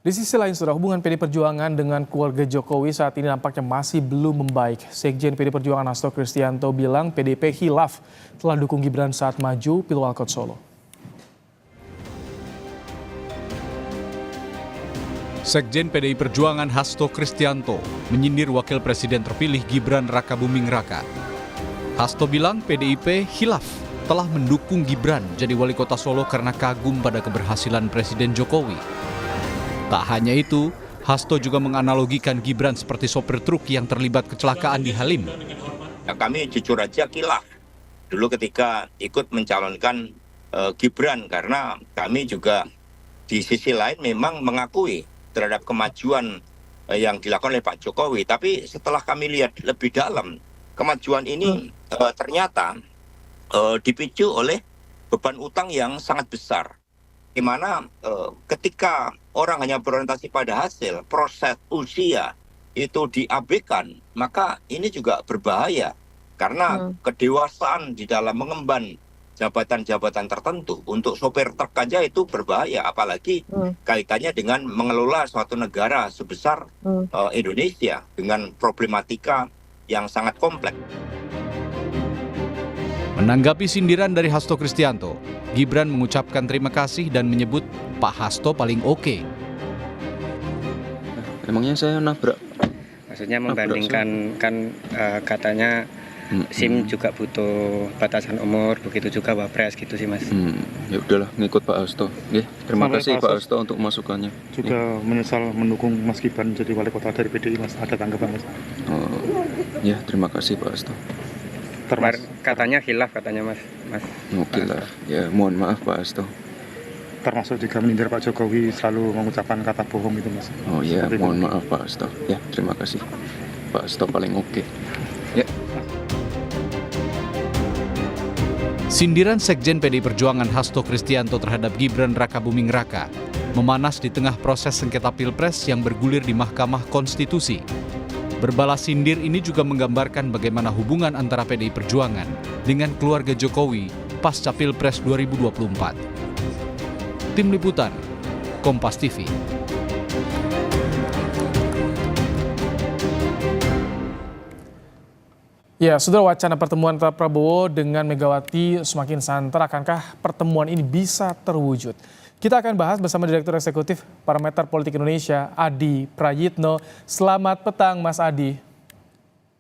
Di sisi lain, saudara, hubungan PD Perjuangan dengan keluarga Jokowi saat ini nampaknya masih belum membaik. Sekjen PD Perjuangan Hasto Kristianto bilang PDIP khilaf telah dukung Gibran saat maju Pilwalkot Solo. Sekjen PDI Perjuangan Hasto Kristianto menyindir Wakil Presiden terpilih Gibran Rakabuming Raka. Hasto bilang PDIP khilaf telah mendukung Gibran jadi wali kota Solo karena kagum pada keberhasilan Presiden Jokowi. Tak hanya itu, Hasto juga menganalogikan Gibran seperti sopir truk yang terlibat kecelakaan di Halim. Ya, kami jujur aja khilaf dulu ketika ikut mencalonkan Gibran, karena kami juga di sisi lain memang mengakui terhadap kemajuan yang dilakukan oleh Pak Jokowi. Tapi setelah kami lihat lebih dalam, kemajuan ini ternyata dipicu oleh beban utang yang sangat besar. Di mana ketika orang hanya berorientasi pada hasil, proses usia itu diabaikan, maka ini juga berbahaya. Karena kedewasaan di dalam mengemban jabatan-jabatan tertentu untuk sopir truk aja itu berbahaya, apalagi kaitannya dengan mengelola suatu negara sebesar Indonesia dengan problematika yang sangat kompleks. Menanggapi sindiran dari Hasto Kristianto, Gibran mengucapkan terima kasih dan menyebut Pak Hasto paling oke. Emangnya saya nabrak? Maksudnya membandingkan kan katanya SIM juga butuh batasan umur, begitu juga Wapres gitu sih Mas. Ya udahlah, ngikut Pak Hasto. Terima kasih Pak Hasto untuk masukannya. Juga menyesal mendukung Mas Gibran jadi wali kota dari PDI, Mas. Ada tanggapan Mas? Ya, terima kasih Pak Hasto. Katanya khilaf katanya Mas. Oke lah, ya mohon maaf Pak Hasto. Termasuk juga menyindir Pak Jokowi selalu mengucapkan kata bohong itu Mas. Oh iya, mohon maaf Pak Hasto. Ya, terima kasih. Pak Hasto paling oke. Ya. Sindiran Sekjen PDI Perjuangan Hasto Kristianto terhadap Gibran Rakabuming Raka memanas di tengah proses sengketa Pilpres yang bergulir di Mahkamah Konstitusi. Berbalas sindir ini juga menggambarkan bagaimana hubungan antara PDI Perjuangan dengan keluarga Jokowi pasca Pilpres 2024. Tim Liputan, Kompas TV. Ya, saudara, wacana pertemuan antara Prabowo dengan Megawati semakin santer. Akankah pertemuan ini bisa terwujud? Kita akan bahas bersama Direktur Eksekutif Parameter Politik Indonesia, Adi Prayitno. Selamat petang, Mas Adi.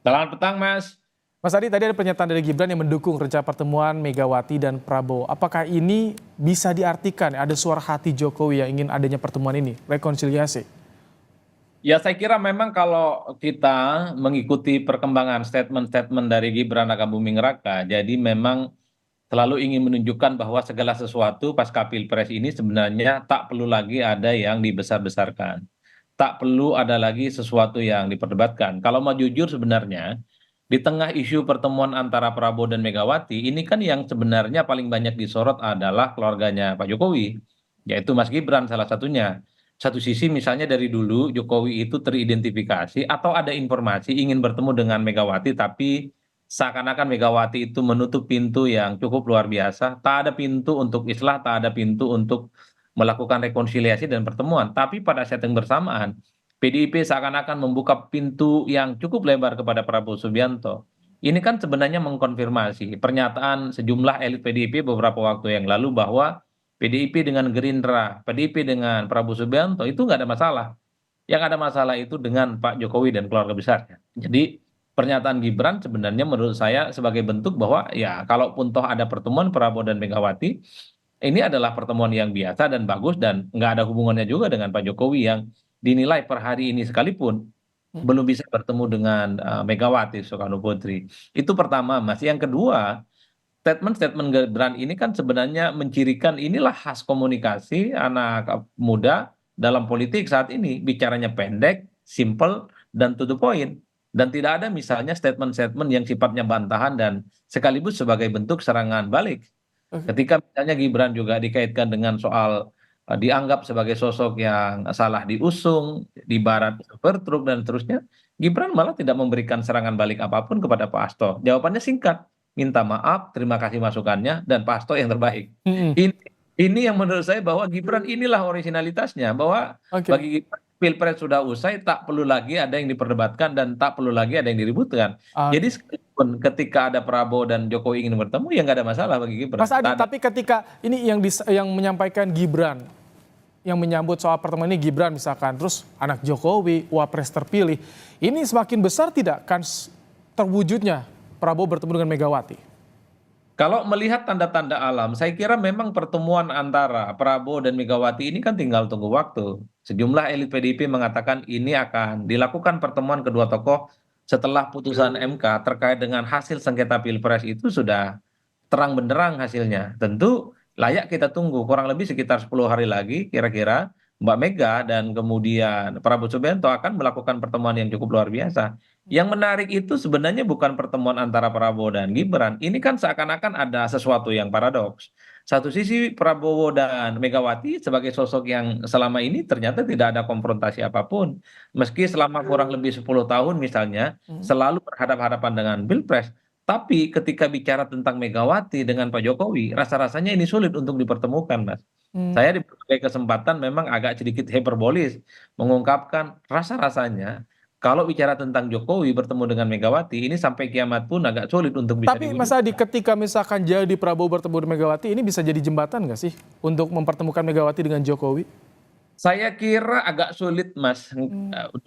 Selamat petang, Mas. Mas Adi, tadi ada pernyataan dari Gibran yang mendukung rencana pertemuan Megawati dan Prabowo. Apakah ini bisa diartikan ada suara hati Jokowi yang ingin adanya pertemuan ini, rekonsiliasi? Ya, saya kira memang kalau kita mengikuti perkembangan statement-statement dari Gibran Rakabuming Raka, jadi memang selalu ingin menunjukkan bahwa segala sesuatu pasca Pilpres ini sebenarnya tak perlu lagi ada yang dibesar-besarkan. Tak perlu ada lagi sesuatu yang diperdebatkan. Kalau mau jujur sebenarnya, di tengah isu pertemuan antara Prabowo dan Megawati, ini kan yang sebenarnya paling banyak disorot adalah keluarganya Pak Jokowi, yaitu Mas Gibran salah satunya. Satu sisi misalnya dari dulu Jokowi itu teridentifikasi atau ada informasi ingin bertemu dengan Megawati, tapi seakan-akan Megawati itu menutup pintu yang cukup luar biasa. Tak ada pintu untuk islah, tak ada pintu untuk melakukan rekonsiliasi dan pertemuan. Tapi pada saat yang bersamaan, PDIP seakan-akan membuka pintu yang cukup lebar kepada Prabowo Subianto. Ini kan sebenarnya mengkonfirmasi pernyataan sejumlah elit PDIP beberapa waktu yang lalu bahwa PDIP dengan Gerindra, PDIP dengan Prabowo Subianto itu nggak ada masalah. Yang ada masalah itu dengan Pak Jokowi dan keluarga besarnya. Jadi pernyataan Gibran sebenarnya menurut saya sebagai bentuk bahwa ya kalaupun toh ada pertemuan Prabowo dan Megawati, ini adalah pertemuan yang biasa dan bagus dan nggak ada hubungannya juga dengan Pak Jokowi yang dinilai per hari ini sekalipun belum bisa bertemu dengan Megawati Soekarno Putri. Itu pertama, Mas. Yang kedua, statement-statement Gibran ini kan sebenarnya mencirikan inilah khas komunikasi anak muda dalam politik saat ini. Bicaranya pendek, simple, dan to the point. Dan tidak ada misalnya statement-statement yang sifatnya bantahan dan sekaligus sebagai bentuk serangan balik. Ketika misalnya Gibran juga dikaitkan dengan soal dianggap sebagai sosok yang salah diusung, di barat bertruk dan seterusnya, Gibran malah tidak memberikan serangan balik apapun kepada Pak Hasto. Jawabannya singkat, minta maaf, terima kasih masukannya, dan Pak Hasto yang terbaik. Ini Ini yang menurut saya bahwa Gibran inilah originalitasnya, bahwa Oke. bagi Gibran Pilpres sudah usai, tak perlu lagi ada yang diperdebatkan dan tak perlu lagi ada yang diributkan. Jadi Oke. sekalipun ketika ada Prabowo dan Jokowi ingin bertemu, ya nggak ada masalah bagi Mas Gibran. Adi, Tak ada. tapi ketika ini yang menyampaikan Gibran, yang menyambut soal pertemuan ini Gibran misalkan, terus anak Jokowi, wapres terpilih, ini semakin besar tidak kans terwujudnya Prabowo bertemu dengan Megawati? Kalau melihat tanda-tanda alam, saya kira memang pertemuan antara Prabowo dan Megawati ini kan tinggal tunggu waktu. Sejumlah elit PDIP mengatakan ini akan dilakukan pertemuan kedua tokoh setelah putusan MK terkait dengan hasil sengketa Pilpres itu sudah terang benderang hasilnya. Tentu layak kita tunggu kurang lebih sekitar 10 hari lagi kira-kira Mbak Mega dan kemudian Prabowo Subianto akan melakukan pertemuan yang cukup luar biasa. Yang menarik itu sebenarnya bukan pertemuan antara Prabowo dan Gibran. Ini kan seakan-akan ada sesuatu yang paradoks. Satu sisi Prabowo dan Megawati sebagai sosok yang selama ini ternyata tidak ada konfrontasi apapun. Meski selama kurang lebih 10 tahun misalnya selalu berhadapan-hadapan dengan Pilpres. Tapi ketika bicara tentang Megawati dengan Pak Jokowi, rasa-rasanya ini sulit untuk dipertemukan, Mas. Hmm. Saya di berbagai kesempatan memang agak sedikit hiperbolis mengungkapkan rasa-rasanya kalau bicara tentang Jokowi bertemu dengan Megawati ini sampai kiamat pun agak sulit untuk bisa Tapi Mas Adi, diwujudkan. ketika misalkan jadi Prabowo bertemu dengan Megawati, ini bisa jadi jembatan nggak sih untuk mempertemukan Megawati dengan Jokowi? Saya kira agak sulit, Mas.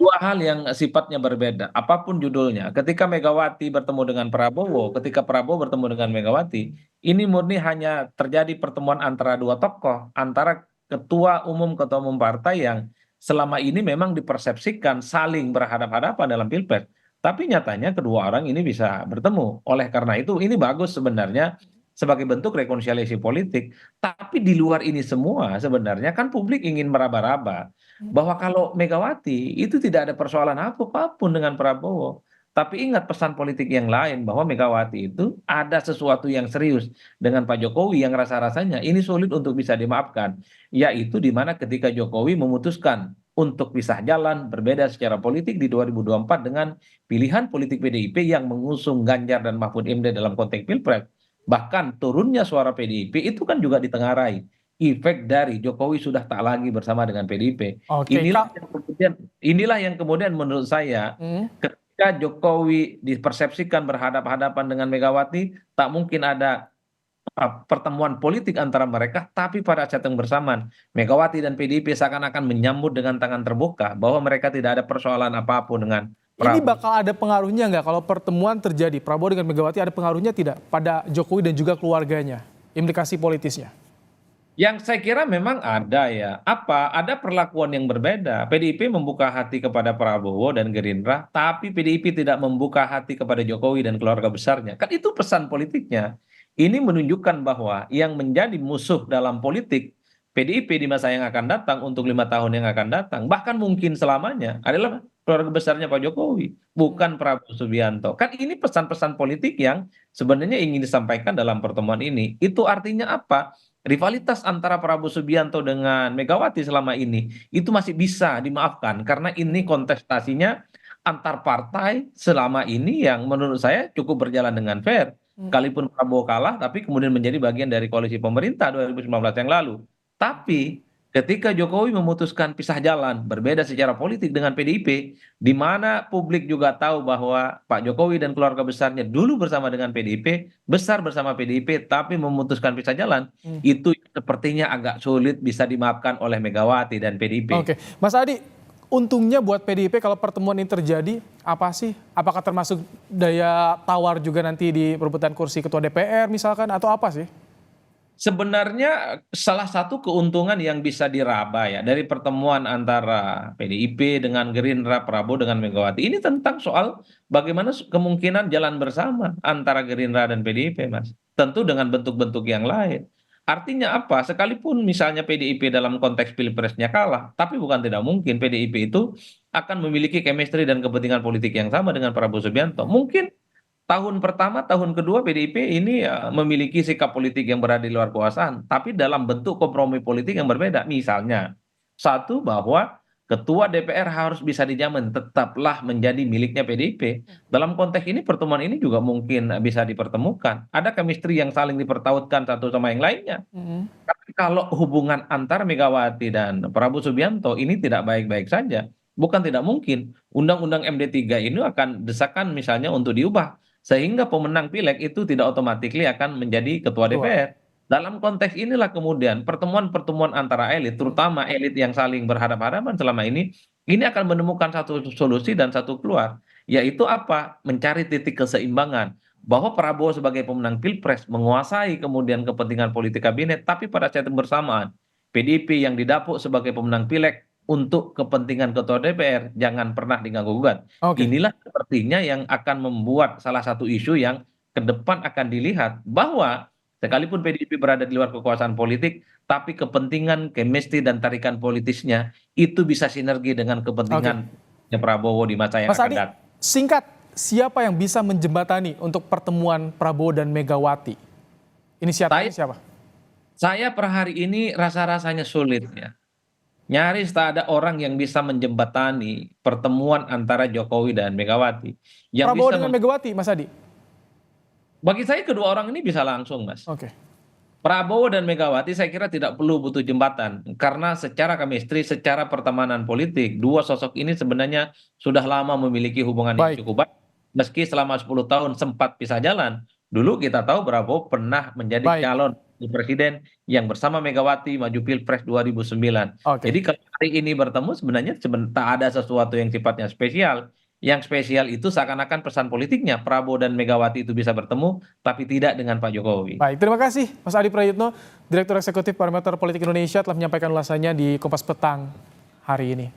Dua hal yang sifatnya berbeda. Apapun judulnya, ketika Megawati bertemu dengan Prabowo, ketika Prabowo bertemu dengan Megawati, ini murni hanya terjadi pertemuan antara dua tokoh, antara ketua umum partai yang selama ini memang dipersepsikan saling berhadapan-hadapan dalam Pilpres. Tapi nyatanya kedua orang ini bisa bertemu. Oleh karena itu, ini bagus sebenarnya sebagai bentuk rekonsiliasi politik. Tapi di luar ini semua sebenarnya kan publik ingin meraba-raba bahwa kalau Megawati itu tidak ada persoalan apapun dengan Prabowo. Tapi ingat pesan politik yang lain bahwa Megawati itu ada sesuatu yang serius dengan Pak Jokowi yang rasa-rasanya ini sulit untuk bisa dimaafkan. Yaitu di mana ketika Jokowi memutuskan untuk pisah jalan berbeda secara politik di 2024 dengan pilihan politik PDIP yang mengusung Ganjar dan Mahfud MD dalam konteks Pilpres. Bahkan turunnya suara PDIP itu kan juga ditengarai efek dari Jokowi sudah tak lagi bersama dengan PDIP. Oke, Inilah Kak. yang kemudian inilah yang kemudian menurut saya Hmm. ketika Jokowi dipersepsikan berhadapan-hadapan dengan Megawati, tak mungkin ada pertemuan politik antara mereka, tapi pada saat yang bersamaan Megawati dan PDIP seakan-akan menyambut dengan tangan terbuka bahwa mereka tidak ada persoalan apapun dengan Ini Prabowo. bakal ada pengaruhnya nggak kalau pertemuan terjadi Prabowo dengan Megawati, ada pengaruhnya tidak pada Jokowi dan juga keluarganya, implikasi politisnya? Yang saya kira memang ada ya. Apa? Ada perlakuan yang berbeda. PDIP membuka hati kepada Prabowo dan Gerindra, tapi PDIP tidak membuka hati kepada Jokowi dan keluarga besarnya. Kan itu pesan politiknya. Ini menunjukkan bahwa yang menjadi musuh dalam politik PDIP di masa yang akan datang untuk 5 tahun yang akan datang, bahkan mungkin selamanya adalah keluarga besarnya Pak Jokowi, bukan Prabowo Subianto. Kan ini pesan-pesan politik yang sebenarnya ingin disampaikan dalam pertemuan ini. Itu artinya apa? Rivalitas antara Prabowo Subianto dengan Megawati selama ini itu masih bisa dimaafkan karena ini kontestasinya antar partai selama ini yang menurut saya cukup berjalan dengan fair. Kalaupun Prabowo kalah tapi kemudian menjadi bagian dari koalisi pemerintah 2019 yang lalu. Tapi ketika Jokowi memutuskan pisah jalan berbeda secara politik dengan PDIP, di mana publik juga tahu bahwa Pak Jokowi dan keluarga besarnya dulu bersama dengan PDIP, besar bersama PDIP, tapi memutuskan pisah jalan, itu sepertinya agak sulit bisa dimaafkan oleh Megawati dan PDIP. Oke, Mas Adi, untungnya buat PDIP kalau pertemuan ini terjadi apa sih? Apakah termasuk daya tawar juga nanti di perebutan kursi ketua DPR misalkan atau apa sih? Sebenarnya salah satu keuntungan yang bisa diraba ya dari pertemuan antara PDIP dengan Gerindra, Prabowo dengan Megawati ini tentang soal bagaimana kemungkinan jalan bersama antara Gerindra dan PDIP, Mas. Tentu dengan bentuk-bentuk yang lain. Artinya apa? Sekalipun misalnya PDIP dalam konteks pilpresnya kalah, tapi bukan tidak mungkin PDIP itu akan memiliki chemistry dan kepentingan politik yang sama dengan Prabowo Subianto. Mungkin tahun pertama, tahun kedua PDIP ini ya, memiliki sikap politik yang berada di luar kekuasaan, tapi dalam bentuk kompromi politik yang berbeda. Misalnya, satu bahwa Ketua DPR harus bisa dijamin tetaplah menjadi miliknya PDIP. Dalam konteks ini pertemuan ini juga mungkin bisa dipertemukan. Ada chemistry yang saling dipertautkan satu sama yang lainnya. Tapi kalau hubungan antar Megawati dan Prabowo Subianto ini tidak baik-baik saja, bukan tidak mungkin Undang-Undang MD3 ini akan desakan misalnya untuk diubah sehingga pemenang pileg itu tidak otomatis akan menjadi ketua DPR. Dalam konteks inilah kemudian pertemuan-pertemuan antara elit, terutama elit yang saling berhadapan-hadapan selama ini akan menemukan satu solusi dan satu keluar, yaitu apa? Mencari titik keseimbangan bahwa Prabowo sebagai pemenang Pilpres menguasai kemudian kepentingan politik kabinet, tapi pada saat yang bersamaan PDIP yang didapuk sebagai pemenang pileg untuk kepentingan ketua DPR jangan pernah diganggu-gugat. Oke. Inilah sepertinya yang akan membuat salah satu isu yang ke depan akan dilihat bahwa sekalipun PDIP berada di luar kekuasaan politik, tapi kepentingan, chemistry, dan tarikan politisnya itu bisa sinergi dengan kepentingan Prabowo di masa yang Mas akan Adi, datang. singkat, siapa yang bisa menjembatani untuk pertemuan Prabowo dan Megawati? Inisiatifnya siapa? Saya per hari ini rasa-rasanya sulit ya. Nyaris tak ada orang yang bisa menjembatani pertemuan antara Jokowi dan Megawati. Yang Prabowo bisa dengan Megawati, Mas Adi? Bagi saya kedua orang ini bisa langsung, Mas. Oke. Prabowo dan Megawati saya kira tidak perlu butuh jembatan karena secara chemistry, secara pertemanan politik, dua sosok ini sebenarnya sudah lama memiliki hubungan yang Baik. cukup baik. Meski selama 10 tahun sempat pisah jalan, dulu kita tahu Prabowo pernah menjadi Baik. calon presiden yang bersama Megawati maju Pilpres 2009. Oke. Jadi kalau hari ini bertemu sebenarnya tak ada sesuatu yang sifatnya spesial. Yang spesial itu seakan-akan pesan politiknya Prabowo dan Megawati itu bisa bertemu, tapi tidak dengan Pak Jokowi. Baik, terima kasih Mas Adi Prayitno, Direktur Eksekutif Parameter Politik Indonesia telah menyampaikan ulasannya di Kompas Petang hari ini.